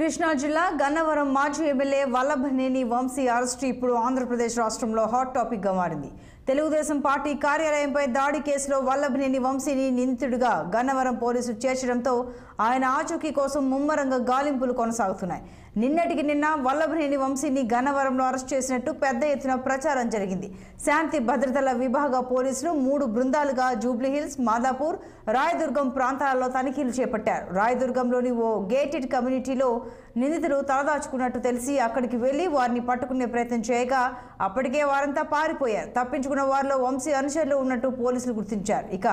కృష్ణా జిల్లా గన్నవరం మాజీ MLA Vallabhaneni Vamsi arrest ఇప్పుడు ఆంధ్రప్రదేశ్ రాష్ట్రంలో హాట్ టాపిక్ గా మారింది. తెలుగుదేశం పార్టీ కార్యాలయంపై దాడి కేసులో వల్లభనేని వంశీని నిందితుడిగా గన్నవరం పోలీసులు చేర్చడంతో ఆయన ఆచూకీ కోసం ముమ్మరంగా గాలింపులు కొనసాగుతున్నాయి. నిన్నటికి నిన్న వల్లభనేని వంశీని గన్నవరంలో అరెస్ట్ చేసినట్టు పెద్ద ఎత్తున ప్రచారం జరిగింది. శాంతి భద్రతల విభాగ పోలీసులు 3 బృందాలుగా జూబ్లీహిల్స్, మాదాపూర్, రాయదుర్గం ప్రాంతాలలో తనిఖీలు చేపట్టారు. రాయదుర్గంలోని ఓ గేటెడ్ కమ్యూనిటీలో నిందితులు తలదాచుకున్నట్టు తెలిసి అక్కడికి వెళ్లి వారిని పట్టుకునే ప్రయత్నం చేయగా అప్పటికే వారంతా పారిపోయారు. తప్పించుకున్న వారిలో వంశీ అనుచరులు ఉన్నట్టు పోలీసులు గుర్తించారు. ఇక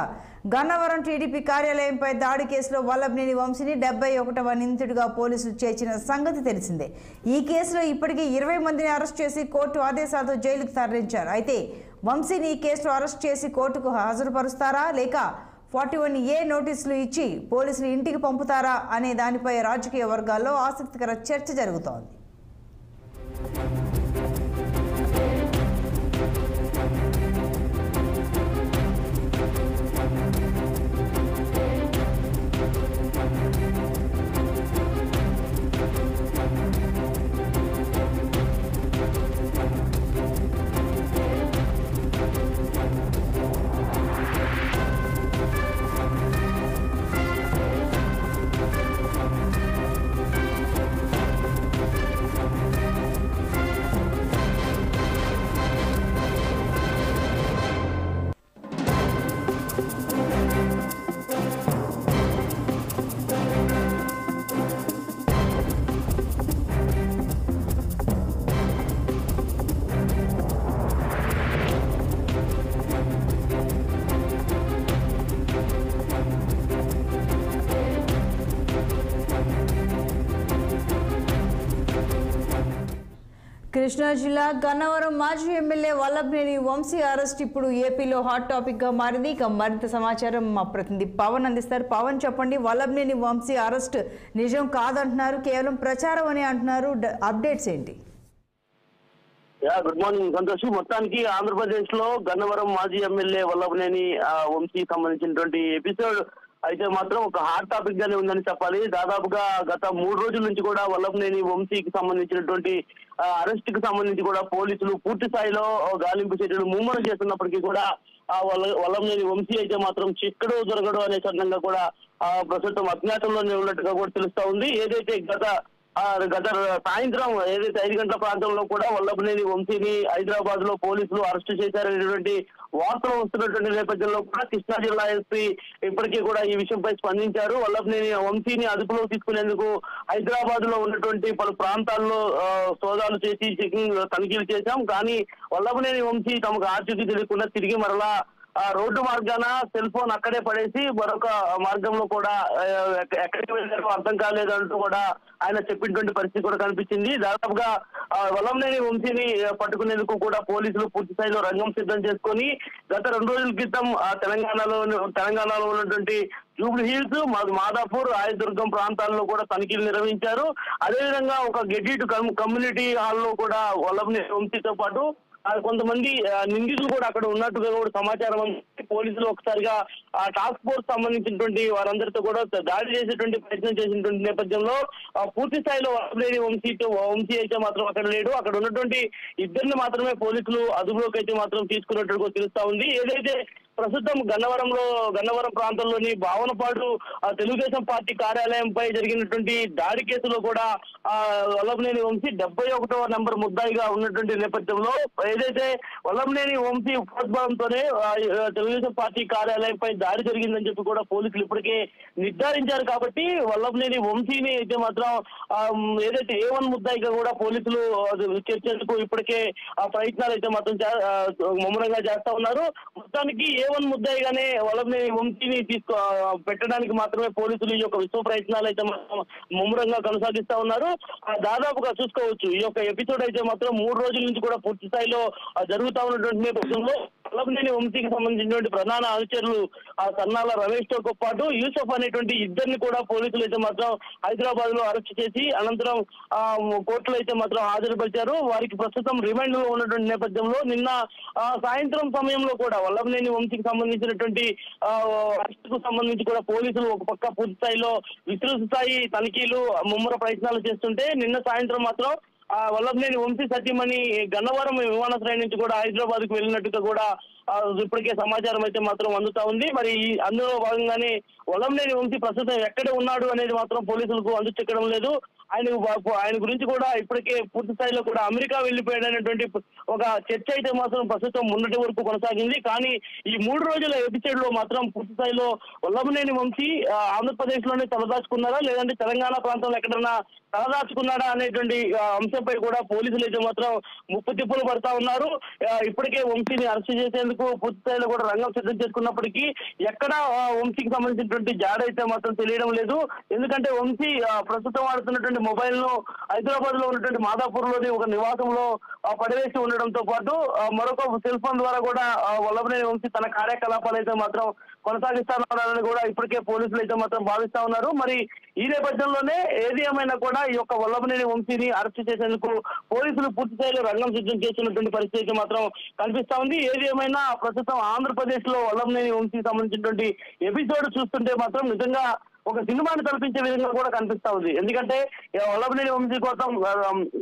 గన్నవరం టీడీపీ కార్యాలయంపై దాడి కేసులో వల్లభనేని వంశీని 71వ నిందితుడిగా పోలీసులు చేర్చిన సంగతి తెలిసిందే. ఈ కేసులో ఇప్పటికీ 20 మందిని అరెస్ట్ చేసి కోర్టు ఆదేశాలతో జైలుకు తరలించారు. అయితే వంశీని ఈ కేసులో అరెస్ట్ చేసి కోర్టుకు హాజరుపరుస్తారా లేక 41A నోటీసులు ఇచ్చి పోలీసులు ఇంటికి పంపుతారా అనే దానిపై రాజకీయ వర్గాల్లో ఆసక్తికర చర్చ జరుగుతోంది. కృష్ణా జిల్లా గన్నవరం మాజీ ఎమ్మెల్యే వల్లభనేని వంశీ అరెస్ట్ ఇప్పుడు ఏపీలో హాట్ టాపిక్ గా మారింది. ఇక మరింత సమాచారం మా ప్రతినిధి పవన్ అందిస్తారు. పవన్, చెప్పండి, వల్లభనేని వంశీ అరెస్ట్ నిజం కాదంటున్నారు, కేవలం ప్రచారం అని అంటున్నారు, అప్డేట్స్ ఏంటి? Good morning Santosh. మొత్తానికి ఆంధ్రప్రదేశ్ లో గన్నవరం మాజీ ఎమ్మెల్యే వల్లభనేని వంశీ సంబంధించినటువంటి ఎపిసోడ్ అయితే మాత్రం ఒక హాట్ టాపిక్ గానే ఉందని చెప్పాలి. దాదాపుగా గత 3 రోజుల నుంచి కూడా వల్లభనేని వంశీకి సంబంధించినటువంటి అరెస్ట్ కి సంబంధించి కూడా పోలీసులు పూర్తి స్థాయిలో గాలింపు చర్యలు ముమ్మరం చేస్తున్నప్పటికీ కూడా వల్లభనేని వంశీ అయితే మాత్రం చిక్కడు దొరకడు అనే చట్టంగా కూడా ప్రస్తుతం అజ్ఞాతంలోనే ఉన్నట్టుగా కూడా తెలుస్తా ఉంది. ఏదైతే గత సాయంత్రం ఏదైతే 5 గంటల ప్రాంతంలో కూడా వల్లభనేని వంశీని హైదరాబాద్ లో పోలీసులు అరెస్ట్ చేశారనేటువంటి వార్తలు వస్తున్నటువంటి నేపథ్యంలో కూడా కృష్ణా జిల్లా ఎస్పీ ఇప్పటికీ కూడా ఈ విషయంపై స్పందించారు. వల్లభనేని వంశీని అదుపులో తీసుకునేందుకు హైదరాబాద్ లో ఉన్నటువంటి పలు ప్రాంతాల్లో సోదాలు చేసి చెకింగ్ తనిఖీలు చేశాం. కానీ వల్లభనేని వంశీ తమకు ఆచూకీ తెలియకుండా తిరిగి మరలా రోడ్డు మార్గాన సెల్ ఫోన్ అక్కడే పడేసి మరొక మార్గంలో కూడా ఎక్కడికి వెళ్ళారో అర్థం కాలేదంటూ కూడా ఆయన చెప్పినటువంటి పరిస్థితి కూడా కనిపించింది. దాదాపుగా వల్లభనేని వంశీని పట్టుకునేందుకు కూడా పోలీసులు పూర్తి స్థాయిలో రంగం సిద్ధం చేసుకొని గత 2 రోజుల క్రితం తెలంగాణలో ఉన్నటువంటి జూబ్లీహిల్స్, మాదాపూర్, రాయదుర్గం ప్రాంతాల్లో కూడా తనిఖీలు నిర్వహించారు. అదేవిధంగా ఒక గెటెడ్ కమ్యూనిటీ హాల్లో కూడా వల్లభనేని వంశీతో పాటు కొంతమంది నిందితులు కూడా అక్కడ ఉన్నట్టుగా కూడా సమాచారం అంది. పోలీసులు ఒకసారిగా ఆ టాస్క్ ఫోర్స్ సంబంధించినటువంటి వారందరితో కూడా దాడి చేసేటువంటి ప్రయత్నం చేసినటువంటి నేపథ్యంలో పూర్తి స్థాయిలో వల్లభనేని వంశీ అయితే మాత్రం అక్కడ లేడు. అక్కడ ఉన్నటువంటి 2 మాత్రమే పోలీసులు అదుపులోకి అయితే మాత్రం తీసుకున్నట్టుగా తెలుస్తా ఉంది. ఏదైతే ప్రస్తుతం గన్నవరం ప్రాంతంలోని భావనపాడు తెలుగుదేశం పార్టీ కార్యాలయంపై జరిగినటువంటి దాడి కేసులో కూడా వల్లభనేని వంశీ 71వ నంబర్ ముద్దాయిగా ఉన్నటువంటి నేపథ్యంలో ఏదైతే వల్లభనేని వంశీ ప్రోద్బలంతోనే తెలుగుదేశం పార్టీ కార్యాలయంపై దాడి జరిగిందని చెప్పి కూడా పోలీసులు ఇప్పటికే నిర్ధారించారు. కాబట్టి వల్లభనేని వంశీని అయితే మాత్రం ఏదైతే A1 ముద్దాయిగా కూడా పోలీసులు చేర్చేందుకు ఇప్పటికే ప్రయత్నాలు అయితే మాత్రం ముమ్మరంగా చేస్తా ఉన్నారు. మొత్తానికి A1 ముద్దాయిగానే వల్లభనేని వంశీని పెట్టడానికి మాత్రమే పోలీసులు ఈ యొక్క విశ్వ ప్రయత్నాలు అయితే మాత్రం ముమ్మరంగా కొనసాగిస్తా ఉన్నారు. దాదాపుగా చూసుకోవచ్చు ఈ యొక్క ఎపిసోడ్ అయితే మాత్రం 3 రోజుల నుంచి కూడా పూర్తి స్థాయిలో జరుగుతా ఉన్నటువంటి నేపథ్యంలో వల్లభనేని వంశీకి సంబంధించినటువంటి ప్రధాన అనుచరులు సన్నాల రమేష్ తో పాటు యూసఫ్ అనేటువంటి ఇద్దరిని కూడా పోలీసులు అయితే మాత్రం హైదరాబాద్ లో అరెస్ట్ చేసి అనంతరం కోర్టులో అయితే మాత్రం హాజరుపరిచారు. వారికి ప్రస్తుతం రిమాండ్ లో ఉన్నటువంటి నేపథ్యంలో నిన్న సాయంత్రం సమయంలో కూడా వల్లభనేని వంశీకి సంబంధించినటువంటి అరెస్ట్ కు సంబంధించి కూడా పోలీసులు ఒక పక్క పూర్తి స్థాయిలో విస్తృత స్థాయి తనిఖీలు ముమ్మర ప్రయత్నాలు చేస్తుంటే నిన్న సాయంత్రం మాత్రం వల్లభనేని వంశీ సతీమణి గన్నవరం విమానాశ్రయం నుంచి కూడా హైదరాబాద్ కు వెళ్ళినట్టుగా కూడా ఇప్పటికే సమాచారం అయితే మాత్రం అందుతా ఉంది. మరి అందులో భాగంగానే వల్లభనేని వంశీ ప్రస్తుతం ఎక్కడ ఉన్నాడు అనేది మాత్రం పోలీసులకు అందు చెక్కడం లేదు. ఆయన గురించి కూడా ఇప్పటికే పూర్తి స్థాయిలో కూడా అమెరికా వెళ్లిపోయాడు అనేటువంటి ఒక చర్చ అయితే మాత్రం ప్రస్తుతం మొన్నటి వరకు కొనసాగింది. కానీ ఈ 3 రోజుల ఎపిసోడ్ లో మాత్రం పూర్తి స్థాయిలో వల్లభనేని వంశీ ఆంధ్రప్రదేశ్ లోనే తలదాచుకున్నారా లేదంటే తెలంగాణ ప్రాంతంలో ఎక్కడన్నా తలదాచుకున్నాడా అనేటువంటి అంశంపై కూడా పోలీసులు అయితే మాత్రం ముప్పు తిప్పులు పడతా ఉన్నారు. ఇప్పటికే వంశీని అరెస్ట్ చేసేందుకు పూర్తి స్థాయిలో కూడా రంగం సిద్ధం చేసుకున్నప్పటికీ ఎక్కడ వంశీకి సంబంధించినటువంటి జాడ అయితే మాత్రం తెలియడం లేదు. ఎందుకంటే వంశీ ప్రస్తుతం వాడుతున్నటువంటి మొబైల్ ను హైదరాబాద్ లో ఉన్నటువంటి మాదాపూర్ లోని ఒక నివాసంలో పడివేసి ఉండడంతో పాటు మరొక సెల్ ఫోన్ ద్వారా కూడా వల్లభనేని వంశీ తన కార్యకలాపాలు అయితే మాత్రం కొనసాగిస్తానని కూడా ఇప్పటికే పోలీసులు అయితే మాత్రం భావిస్తా ఉన్నారు. మరి ఈ నేపథ్యంలోనే ఏది ఏమైనా కూడా ఈ యొక్క వల్లభనేని వంశీని అరెస్ట్ చేసేందుకు పోలీసులు పూర్తి స్థాయిలో రంగం సిద్ధం చేసినటువంటి పరిస్థితి మాత్రం కనిపిస్తా ఉంది. ఏది ఏమైనా ప్రస్తుతం ఆంధ్రప్రదేశ్ లో వల్లభనేని వంశీకి సంబంధించినటువంటి ఎపిసోడ్ చూస్తుంటే మాత్రం నిజంగా ఒక సినిమాని కల్పించే విధంగా కూడా కనిపిస్తా ఉంది. ఎందుకంటే వల్లభనేని వంశీ కోసం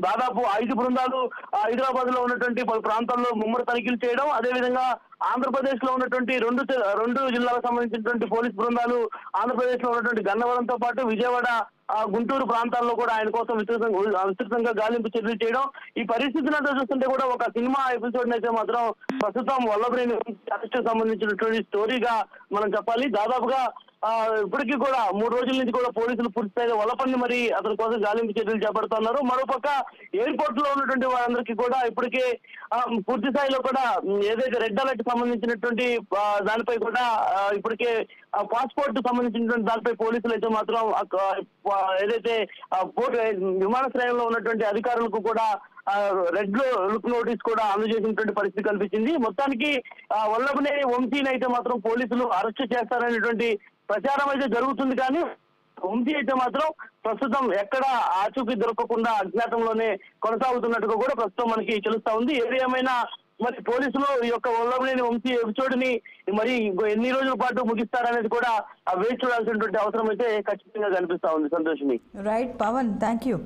దాదాపు 5 బృందాలు హైదరాబాద్ లో ఉన్నటువంటి పలు ప్రాంతాల్లో ముమ్మర తనిఖీలు చేయడం, అదేవిధంగా ఆంధ్రప్రదేశ్ లో ఉన్నటువంటి రెండు జిల్లాలకు సంబంధించినటువంటి పోలీస్ బృందాలు ఆంధ్రప్రదేశ్ లో ఉన్నటువంటి గన్నవరంతో పాటు విజయవాడ గుంటూరు ప్రాంతాల్లో కూడా ఆయన కోసం విస్తృతంగా గాలింపు చర్యలు చేయడం, ఈ పరిస్థితులంతా చూస్తుంటే కూడా ఒక సినిమా ఎపిసోడ్ అయితే మాత్రం ప్రస్తుతం వల్లభనేని అరెస్ట్ సంబంధించినటువంటి స్టోరీగా మనం చెప్పాలి. దాదాపుగా ఇప్పటికీ కూడా 3 రోజుల నుంచి కూడా పోలీసులు పూర్తి స్థాయిలో వల్లపన్ని మరి అతని కోసం గాలింపు చర్యలు చేపడుతున్నారు. మరోపక్క ఎయిర్పోర్ట్ లో ఉన్నటువంటి వారందరికీ కూడా ఇప్పటికే పూర్తి స్థాయిలో కూడా ఏదైతే రెడ్ అలర్ట్ సంబంధించినటువంటి దానిపై కూడా ఇప్పటికే పాస్పోర్ట్ సంబంధించినటువంటి దానిపై పోలీసులు అయితే మాత్రం ఏదైతే విమానాశ్రయంలో ఉన్నటువంటి అధికారులకు కూడా రెడ్ లుక్ నోటీస్ కూడా అందజేసినటువంటి పరిస్థితి కల్పించింది. మొత్తానికి వల్లభనేని వంశీని అయితే మాత్రం పోలీసులు అరెస్ట్ చేస్తారనేటువంటి ప్రచారం అయితే జరుగుతుంది. కానీ వంశీ అయితే మాత్రం ప్రస్తుతం ఎక్కడ ఆచూకీ దొరకకుండా అజ్ఞాతంలోనే కొనసాగుతున్నట్టుగా కూడా ప్రస్తుతం మనకి తెలుస్తా ఉంది. ఏది ఏమైనా మరి పోలీసులు ఈ యొక్క వల్లభనేని వంశీ ఎపిసోడ్ ని మరి ఎన్ని రోజుల పాటు ముగిస్తారనేది కూడా వేచి చూడాల్సినటువంటి అవసరం అయితే ఖచ్చితంగా కనిపిస్తా ఉంది. Santoshini. Right Pavan, thank you.